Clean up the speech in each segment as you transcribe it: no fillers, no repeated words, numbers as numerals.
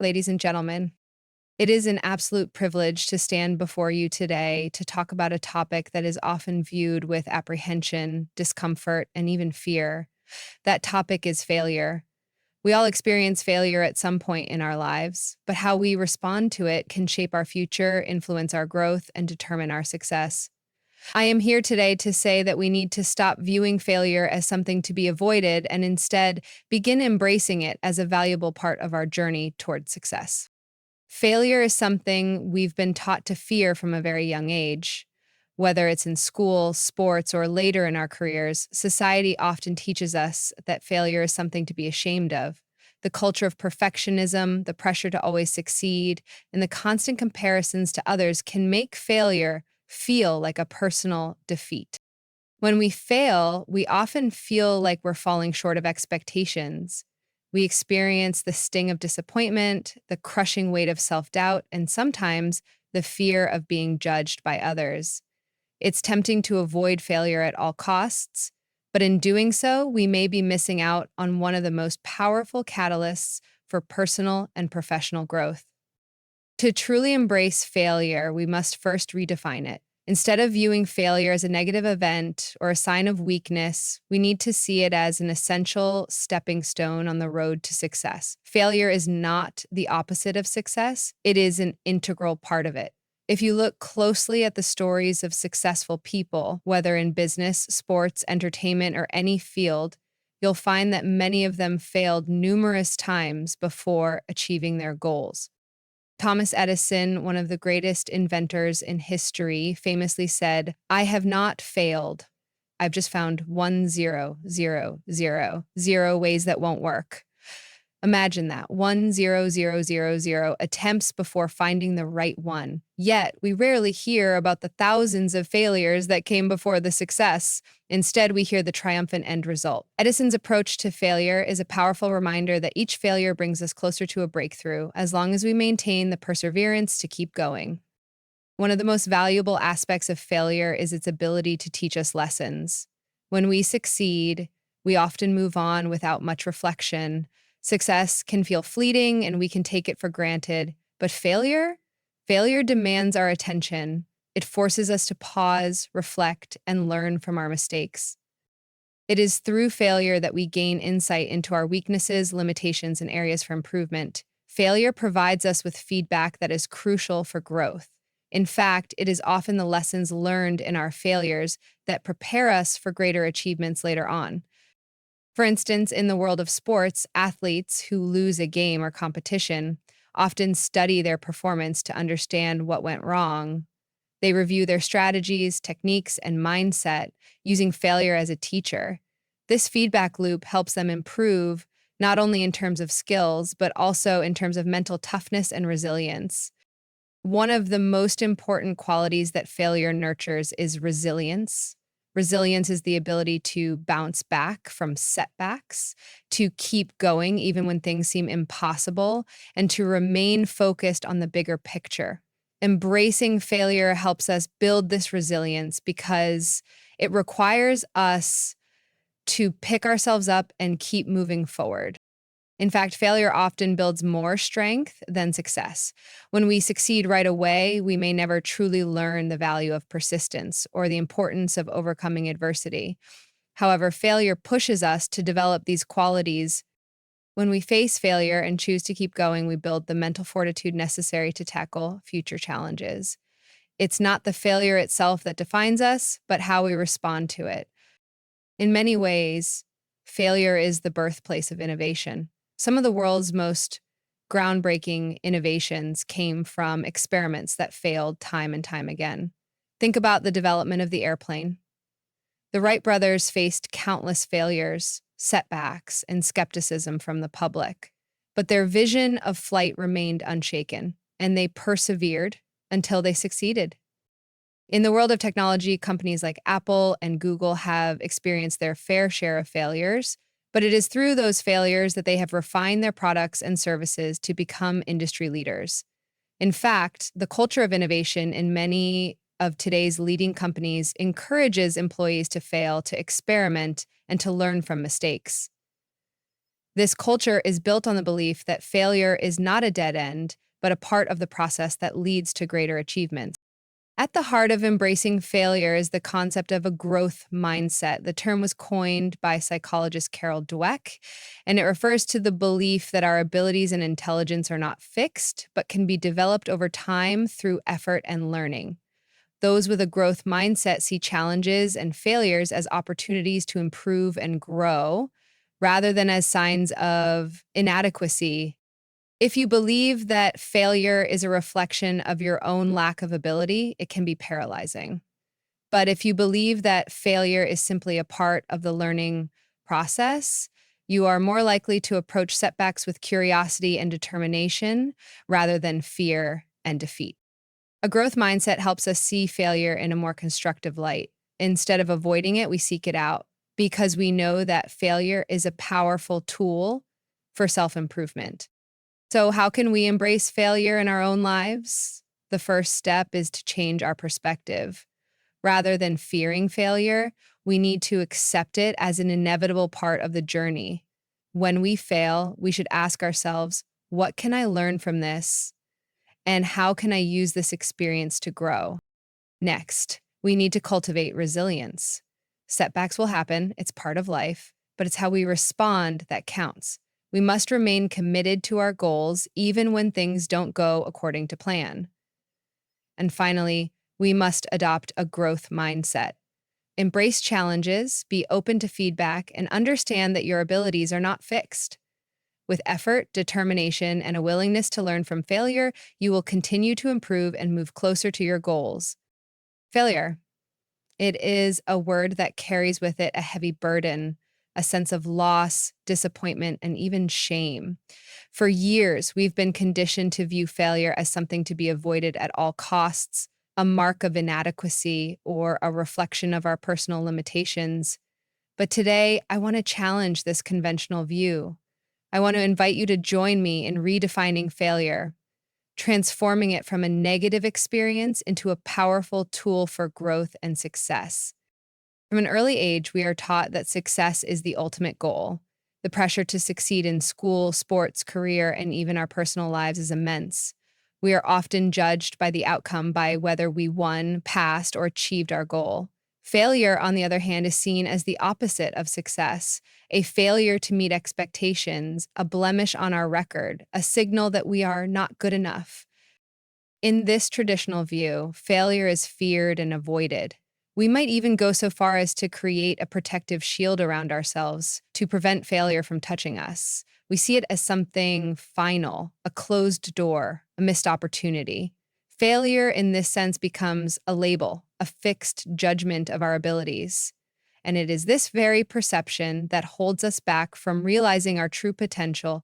Ladies and gentlemen, it is an absolute privilege to stand before you today to talk about a topic that is often viewed with apprehension, discomfort, and even fear. That topic is failure. We all experience failure at some point in our lives, but how we respond to it can shape our future, influence our growth, and determine our success. I am here today to say that we need to stop viewing failure as something to be avoided and instead begin embracing it as a valuable part of our journey toward success. Failure is something we've been taught to fear from a very young age. Whether it's in school, sports, or later in our careers, society often teaches us that failure is something to be ashamed of. The culture of perfectionism, the pressure to always succeed, and the constant comparisons to others can make failure feel like a personal defeat. When we fail, we often feel like we're falling short of expectations. We experience the sting of disappointment, the crushing weight of self doubt, and sometimes the fear of being judged by others. It's tempting to avoid failure at all costs, but in doing so, we may be missing out on one of the most powerful catalysts for personal and professional growth. To truly embrace failure, we must first redefine it. Instead of viewing failure as a negative event or a sign of weakness, we need to see it as an essential stepping stone on the road to success. Failure is not the opposite of success, it is an integral part of it. If you look closely at the stories of successful people, whether in business, sports, entertainment, or any field, you'll find that many of them failed numerous times before achieving their goals. Thomas Edison, one of the greatest inventors in history, famously said, "I have not failed. I've just found 1,0,0,0,0 ways that won't work." Imagine that, 1,0,0,0,0 attempts before finding the right one. Yet, we rarely hear about the thousands of failures that came before the success. Instead, we hear the triumphant end result. Edison's approach to failure is a powerful reminder that each failure brings us closer to a breakthrough, as long as we maintain the perseverance to keep going. One of the most valuable aspects of failure is its ability to teach us lessons. When we succeed, we often move on without much reflection. Success can feel fleeting and we can take it for granted, but failure demands our attention. It forces us to pause, reflect, and learn from our mistakes. It is through failure that we gain insight into our weaknesses, limitations, and areas for improvement. Failure provides us with feedback that is crucial for growth. In fact, it is often the lessons learned in our failures that prepare us for greater achievements later on. For instance, in the world of sports, athletes who lose a game or competition often study their performance to understand what went wrong. They review their strategies, techniques, and mindset, using failure as a teacher. This feedback loop helps them improve not only in terms of skills, but also in terms of mental toughness and resilience. One of the most important qualities that failure nurtures is resilience. Resilience is the ability to bounce back from setbacks, to keep going even when things seem impossible, and to remain focused on the bigger picture. Embracing failure helps us build this resilience because it requires us to pick ourselves up and keep moving forward. In fact, failure often builds more strength than success. When we succeed right away, we may never truly learn the value of persistence or the importance of overcoming adversity. However, failure pushes us to develop these qualities. When we face failure and choose to keep going, we build the mental fortitude necessary to tackle future challenges. It's not the failure itself that defines us, but how we respond to it. In many ways, failure is the birthplace of innovation. Some of the world's most groundbreaking innovations came from experiments that failed time and time again. Think about the development of the airplane. The Wright brothers faced countless failures, setbacks, and skepticism from the public, but their vision of flight remained unshaken, and they persevered until they succeeded. In the world of technology, companies like Apple and Google have experienced their fair share of failures, but it is through those failures that they have refined their products and services to become industry leaders. In fact, the culture of innovation in many of today's leading companies encourages employees to fail, to experiment, and to learn from mistakes. This culture is built on the belief that failure is not a dead end, but a part of the process that leads to greater achievements. At the heart of embracing failure is the concept of a growth mindset. The term was coined by psychologist Carol Dweck, and it refers to the belief that our abilities and intelligence are not fixed, but can be developed over time through effort and learning. Those with a growth mindset see challenges and failures as opportunities to improve and grow, rather than as signs of inadequacy. If you believe that failure is a reflection of your own lack of ability, it can be paralyzing. But if you believe that failure is simply a part of the learning process, you are more likely to approach setbacks with curiosity and determination rather than fear and defeat. A growth mindset helps us see failure in a more constructive light. Instead of avoiding it, we seek it out because we know that failure is a powerful tool for self improvement. So, how can we embrace failure in our own lives? The first step is to change our perspective. Rather than fearing failure, we need to accept it as an inevitable part of the journey. When we fail, we should ask ourselves, what can I learn from this? And how can I use this experience to grow? Next, we need to cultivate resilience. Setbacks will happen, it's part of life, but it's how we respond that counts. We must remain committed to our goals even when things don't go according to plan. And finally, we must adopt a growth mindset. Embrace challenges, be open to feedback, and understand that your abilities are not fixed. With effort, determination, and a willingness to learn from failure, you will continue to improve and move closer to your goals. Failure. It is a word that carries with it a heavy burden, a sense of loss, disappointment, and even shame. For years, we've been conditioned to view failure as something to be avoided at all costs, a mark of inadequacy, or a reflection of our personal limitations. But today, I want to challenge this conventional view. I want to invite you to join me in redefining failure, transforming it from a negative experience into a powerful tool for growth and success. From an early age, we are taught that success is the ultimate goal. The pressure to succeed in school, sports, career, and even our personal lives is immense. We are often judged by the outcome, by whether we won, passed, or achieved our goal. Failure, on the other hand, is seen as the opposite of success, a failure to meet expectations, a blemish on our record, a signal that we are not good enough. In this traditional view, failure is feared and avoided. We might even go so far as to create a protective shield around ourselves to prevent failure from touching us. We see it as something final, a closed door, a missed opportunity. Failure, in this sense, becomes a label, a fixed judgment of our abilities. And it is this very perception that holds us back from realizing our true potential.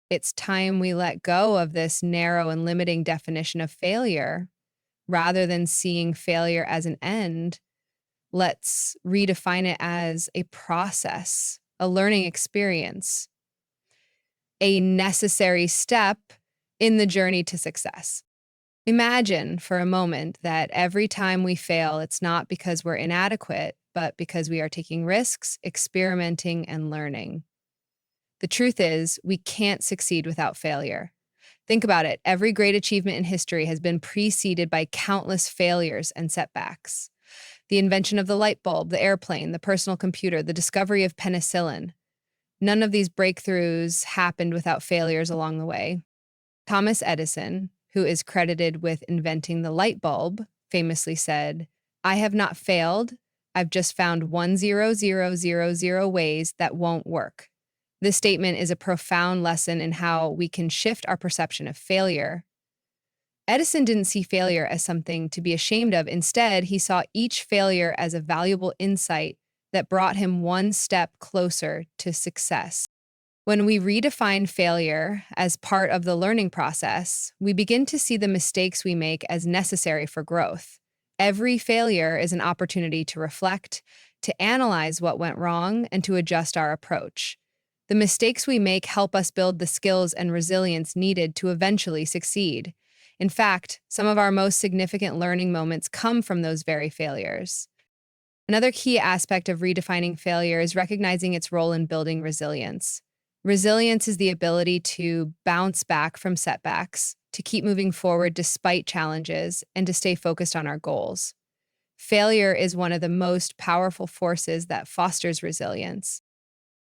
It's time we let go of this narrow and limiting definition of failure. Rather than seeing failure as an end, let's redefine it as a process, a learning experience, a necessary step in the journey to success. Imagine for a moment that every time we fail, it's not because we're inadequate, but because we are taking risks, experimenting, and learning. The truth is, we can't succeed without failure. Think about it. Every great achievement in history has been preceded by countless failures and setbacks. The invention of the light bulb, the airplane, the personal computer, the discovery of penicillin. None of these breakthroughs happened without failures along the way. Thomas Edison, who is credited with inventing the light bulb, famously said, "I have not failed. I've just found 1,000,000 ways that won't work." This statement is a profound lesson in how we can shift our perception of failure. Edison didn't see failure as something to be ashamed of. Instead, he saw each failure as a valuable insight that brought him one step closer to success. When we redefine failure as part of the learning process, we begin to see the mistakes we make as necessary for growth. Every failure is an opportunity to reflect, to analyze what went wrong, and to adjust our approach. The mistakes we make help us build the skills and resilience needed to eventually succeed. In fact, some of our most significant learning moments come from those very failures. Another key aspect of redefining failure is recognizing its role in building resilience. Resilience is the ability to bounce back from setbacks, to keep moving forward despite challenges, and to stay focused on our goals. Failure is one of the most powerful forces that fosters resilience.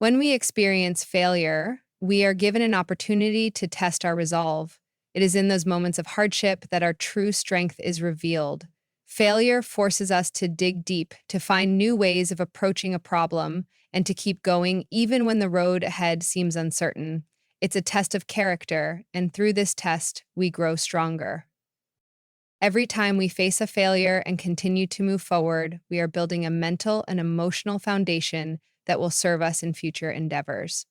When we experience failure, we are given an opportunity to test our resolve. It is in those moments of hardship that our true strength is revealed. Failure forces us to dig deep, to find new ways of approaching a problem, and to keep going even when the road ahead seems uncertain. It's a test of character, and through this test, we grow stronger. Every time we face a failure and continue to move forward, we are building a mental and emotional foundation that will serve us in future endeavors.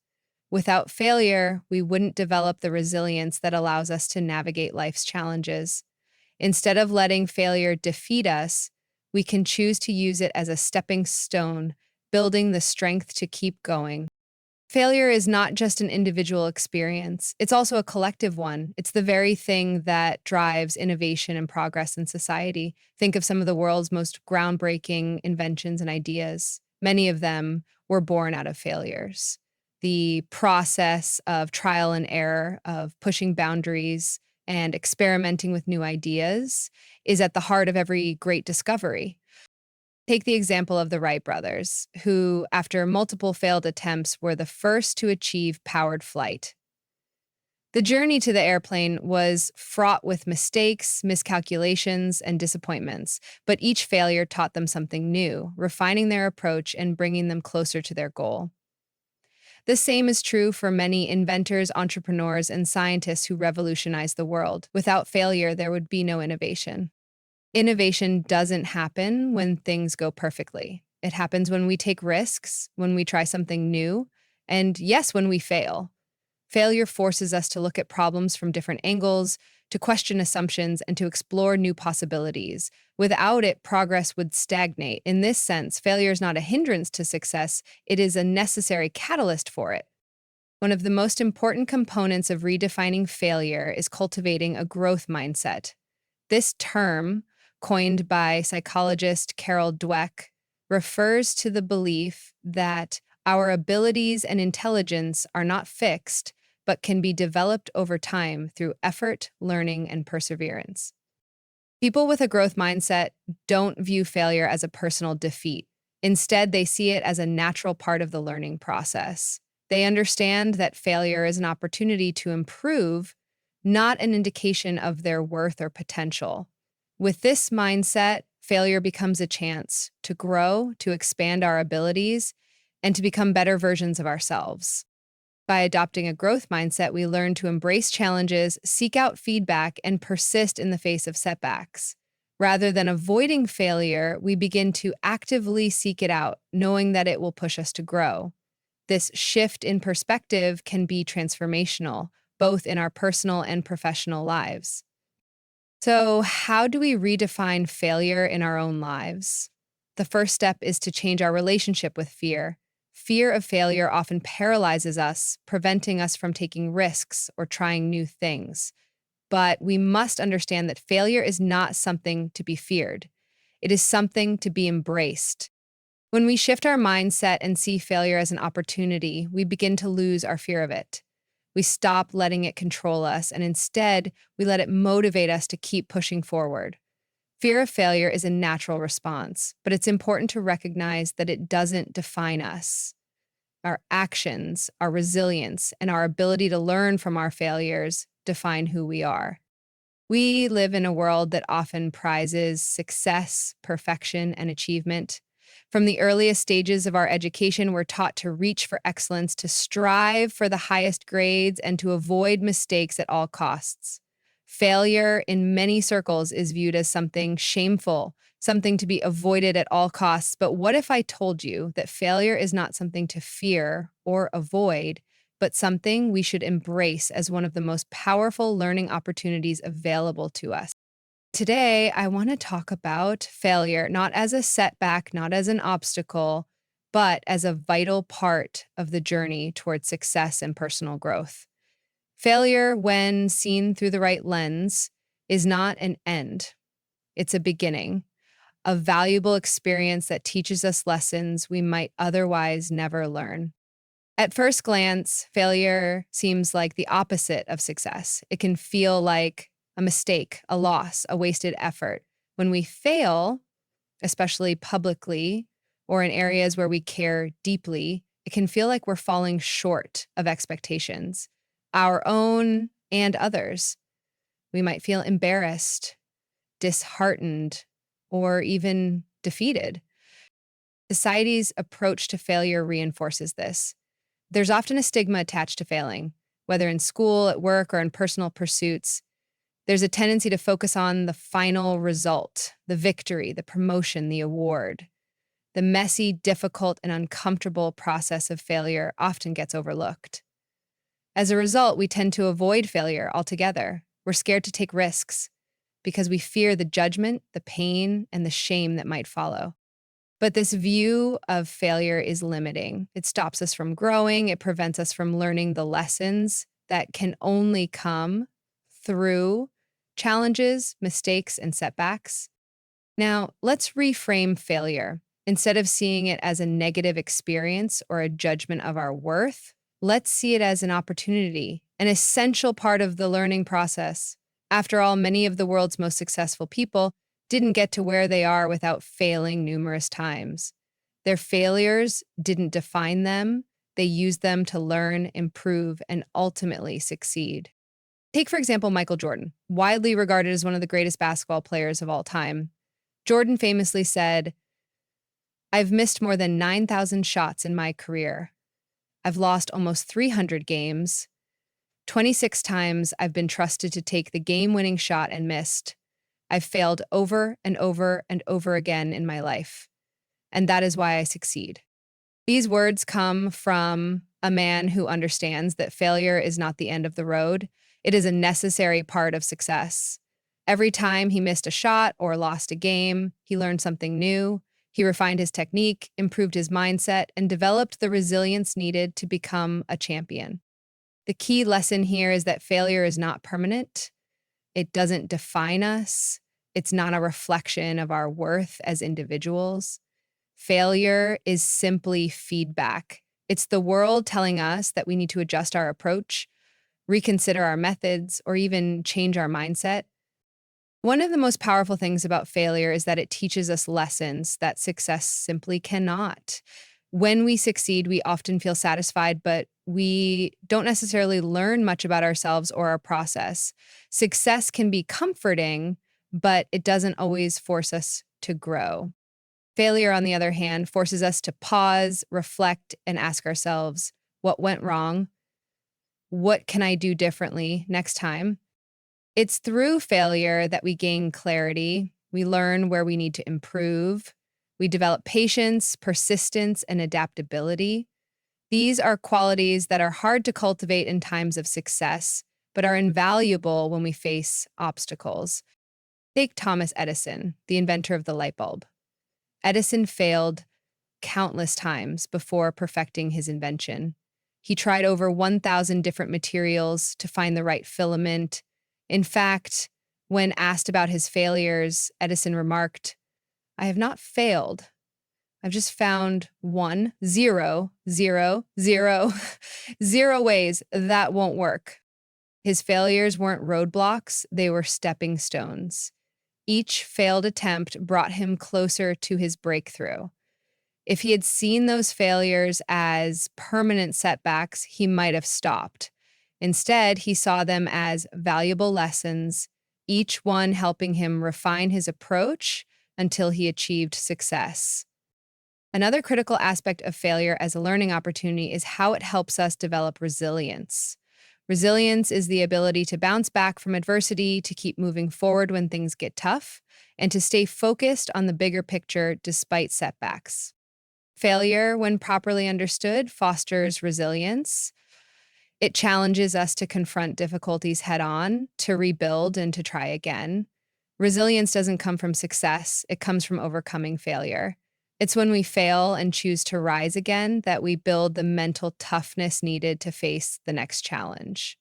Without failure, we wouldn't develop the resilience that allows us to navigate life's challenges. Instead of letting failure defeat us, we can choose to use it as a stepping stone, building the strength to keep going. Failure is not just an individual experience, it's also a collective one. It's the very thing that drives innovation and progress in society. Think of some of the world's most groundbreaking inventions and ideas. Many of them were born out of failures. The process of trial and error, of pushing boundaries and experimenting with new ideas, is at the heart of every great discovery. Take the example of the Wright brothers, who, after multiple failed attempts, were the first to achieve powered flight. The journey to the airplane was fraught with mistakes, miscalculations, and disappointments, but each failure taught them something new, refining their approach and bringing them closer to their goal. The same is true for many inventors, entrepreneurs, and scientists who revolutionized the world. Without failure, there would be no innovation. Innovation doesn't happen when things go perfectly. It happens when we take risks, when we try something new, and yes, when we fail. Failure forces us to look at problems from different angles, to question assumptions, and to explore new possibilities. Without it, progress would stagnate. In this sense, failure is not a hindrance to success, it is a necessary catalyst for it. One of the most important components of redefining failure is cultivating a growth mindset. This term, coined by psychologist Carol Dweck, refers to the belief that our abilities and intelligence are not fixed, but can be developed over time through effort, learning, and perseverance. People with a growth mindset don't view failure as a personal defeat. Instead, they see it as a natural part of the learning process. They understand that failure is an opportunity to improve, not an indication of their worth or potential. With this mindset, failure becomes a chance to grow, to expand our abilities, and to become better versions of ourselves. By adopting a growth mindset, we learn to embrace challenges, seek out feedback, and persist in the face of setbacks. Rather than avoiding failure, we begin to actively seek it out, knowing that it will push us to grow. This shift in perspective can be transformational, both in our personal and professional lives. So, how do we redefine failure in our own lives? The first step is to change our relationship with fear. Fear of failure often paralyzes us, preventing us from taking risks or trying new things. But we must understand that failure is not something to be feared. It is something to be embraced. When we shift our mindset and see failure as an opportunity, we begin to lose our fear of it. We stop letting it control us, and instead, we let it motivate us to keep pushing forward. Fear of failure is a natural response, but it's important to recognize that it doesn't define us. Our actions, our resilience, and our ability to learn from our failures define who we are. We live in a world that often prizes success, perfection, and achievement. From the earliest stages of our education, we're taught to reach for excellence, to strive for the highest grades, and to avoid mistakes at all costs. Failure in many circles is viewed as something shameful, something to be avoided at all costs. But what if I told you that failure is not something to fear or avoid, but something we should embrace as one of the most powerful learning opportunities available to us? Today, I want to talk about failure, not as a setback, not as an obstacle, but as a vital part of the journey towards success and personal growth. Failure, when seen through the right lens, is not an end. It's a beginning, a valuable experience that teaches us lessons we might otherwise never learn. At first glance, failure seems like the opposite of success. It can feel like a mistake, a loss, a wasted effort. When we fail, especially publicly or in areas where we care deeply, it can feel like we're falling short of expectations, our own and others. We might feel embarrassed, disheartened, or even defeated. Society's approach to failure reinforces this. There's often a stigma attached to failing, whether in school, at work, or in personal pursuits. There's a tendency to focus on the final result, the victory, the promotion, the award. The messy, difficult, and uncomfortable process of failure often gets overlooked. As a result, we tend to avoid failure altogether. We're scared to take risks because we fear the judgment, the pain, and the shame that might follow. But this view of failure is limiting. It stops us from growing. It prevents us from learning the lessons that can only come through challenges, mistakes, and setbacks. Now, let's reframe failure. Instead of seeing it as a negative experience or a judgment of our worth, let's see it as an opportunity, an essential part of the learning process. After all, many of the world's most successful people didn't get to where they are without failing numerous times. Their failures didn't define them. They used them to learn, improve, and ultimately succeed. Take, for example, Michael Jordan, widely regarded as one of the greatest basketball players of all time. Jordan famously said, "I've missed more than 9,000 shots in my career. I've lost almost 300 games. 26 times I've been trusted to take the game-winning shot and missed. I've failed over and over and over again in my life, and that is why I succeed." These words come from a man who understands that failure is not the end of the road. It is a necessary part of success. Every time he missed a shot or lost a game, he learned something new. He refined his technique, improved his mindset, and developed the resilience needed to become a champion. The key lesson here is that failure is not permanent. It doesn't define us. It's not a reflection of our worth as individuals. Failure is simply feedback. It's the world telling us that we need to adjust our approach, reconsider our methods, or even change our mindset. One of the most powerful things about failure is that it teaches us lessons that success simply cannot. When we succeed, we often feel satisfied, but we don't necessarily learn much about ourselves or our process. Success can be comforting, but it doesn't always force us to grow. Failure, on the other hand, forces us to pause, reflect, and ask ourselves, what went wrong? What can I do differently next time? It's through failure that we gain clarity. We learn where we need to improve. We develop patience, persistence, and adaptability. These are qualities that are hard to cultivate in times of success, but are invaluable when we face obstacles. Take Thomas Edison, the inventor of the light bulb. Edison failed countless times before perfecting his invention. He tried over 1,000 different materials to find the right filament. In fact, when asked about his failures, Edison remarked, "I have not failed. I've just found one, zero, zero, zero, zero ways that won't work." His failures weren't roadblocks, they were stepping stones. Each failed attempt brought him closer to his breakthrough. If he had seen those failures as permanent setbacks, he might have stopped. Instead, he saw them as valuable lessons, each one helping him refine his approach until he achieved success. Another critical aspect of failure as a learning opportunity is how it helps us develop resilience. Resilience is the ability to bounce back from adversity, to keep moving forward when things get tough, and to stay focused on the bigger picture despite setbacks. Failure, when properly understood, fosters resilience. It challenges us to confront difficulties head on, to rebuild, and to try again. Resilience doesn't come from success, it comes from overcoming failure. It's when we fail and choose to rise again that we build the mental toughness needed to face the next challenge.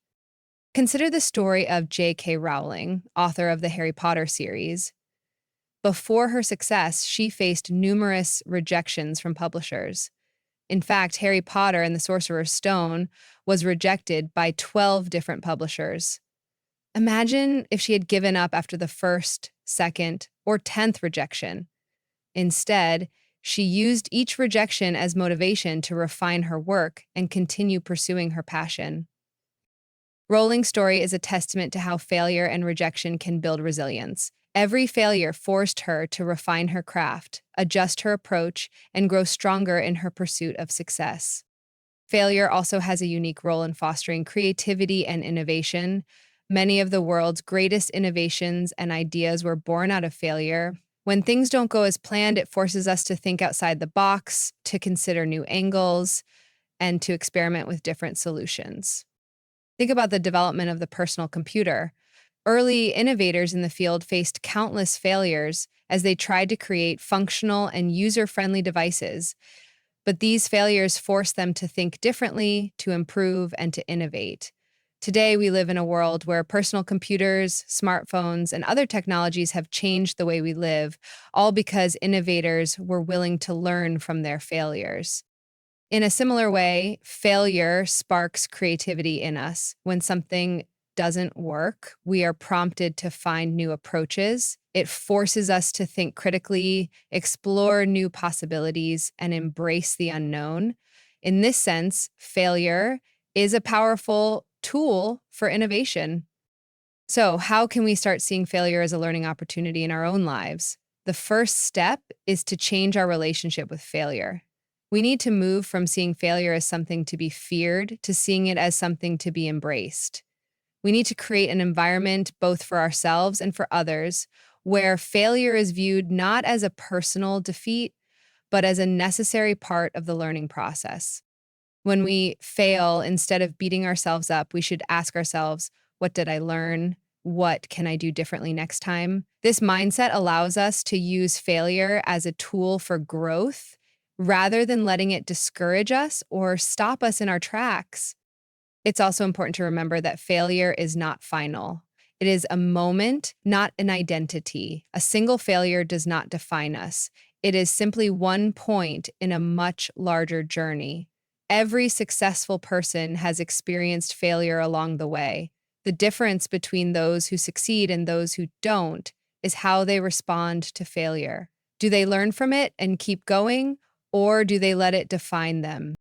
Consider the story of J.K. Rowling, author of the Harry Potter series. Before her success, she faced numerous rejections from publishers. In fact, Harry Potter and the Sorcerer's Stone was rejected by 12 different publishers. Imagine if she had given up after the first, second, or 10th rejection. Instead, she used each rejection as motivation to refine her work and continue pursuing her passion. Rolling's story is a testament to how failure and rejection can build resilience. Every failure forced her to refine her craft, adjust her approach, and grow stronger in her pursuit of success. Failure also has a unique role in fostering creativity and innovation. Many of the world's greatest innovations and ideas were born out of failure. When things don't go as planned, it forces us to think outside the box, to consider new angles, and to experiment with different solutions. Think about the development of the personal computer. Early innovators in the field faced countless failures as they tried to create functional and user-friendly devices, but these failures forced them to think differently, to improve, and to innovate. Today, we live in a world where personal computers, smartphones, and other technologies have changed the way we live, all because innovators were willing to learn from their failures. In a similar way, failure sparks creativity in us. When something doesn't work, we are prompted to find new approaches. It forces us to think critically, explore new possibilities, and embrace the unknown. In this sense, failure is a powerful tool for innovation. So, how can we start seeing failure as a learning opportunity in our own lives? The first step is to change our relationship with failure. We need to move from seeing failure as something to be feared to seeing it as something to be embraced. We need to create an environment, both for ourselves and for others, where failure is viewed not as a personal defeat, but as a necessary part of the learning process. When we fail, instead of beating ourselves up, we should ask ourselves, what did I learn? What can I do differently next time? This mindset allows us to use failure as a tool for growth rather than letting it discourage us or stop us in our tracks. It's also important to remember that failure is not final. It is a moment, not an identity. A single failure does not define us. It is simply one point in a much larger journey. Every successful person has experienced failure along the way. The difference between those who succeed and those who don't is how they respond to failure. Do they learn from it and keep going, or do they let it define them?